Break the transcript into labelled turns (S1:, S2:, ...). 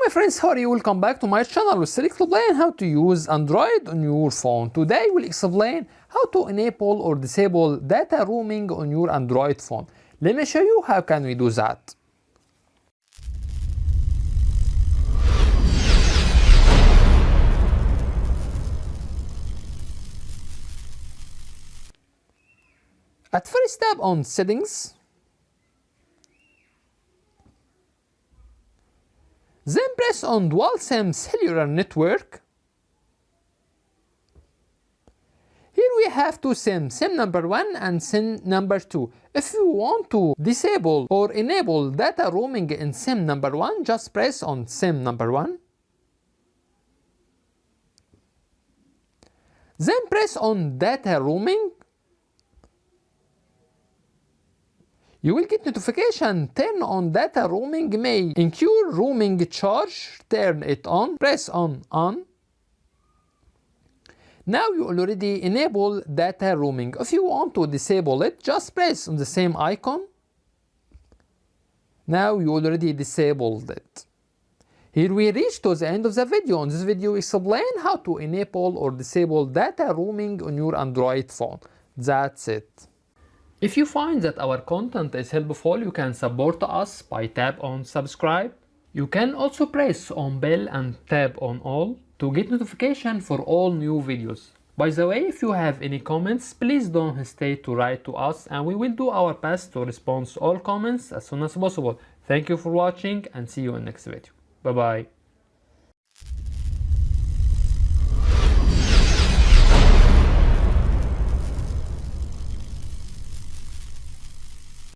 S1: my friends, how are you? Welcome back to my channel. We'll explain how to use Android on your phone. Today we'll explain how to enable or disable data roaming on your Android phone. Let me show you how can we do that. At first, tap on Settings. Then press on Dual SIM Cellular Network. Here we have two SIM, SIM number 1 and SIM number 2. If you want to disable or enable data roaming in SIM number 1, just press on SIM number 1. Then press on Data Roaming. You will get notification, turn on data roaming may incur roaming charge, turn it on, press on. Now you already enable data roaming. If you want to disable it, just press on the same icon. Now you already disabled it. Here we reach to the end of the video. In this video, we explain how to enable or disable data roaming on your Android phone. That's it. If you find that our content is helpful, you can support us by tap on subscribe. You can also press on bell and tap on all to get notification for all new videos. By the way, if you have any comments, please don't hesitate to write to us and we will do our best to respond to all comments as soon as possible. Thank you for watching and see you in next video. Bye bye.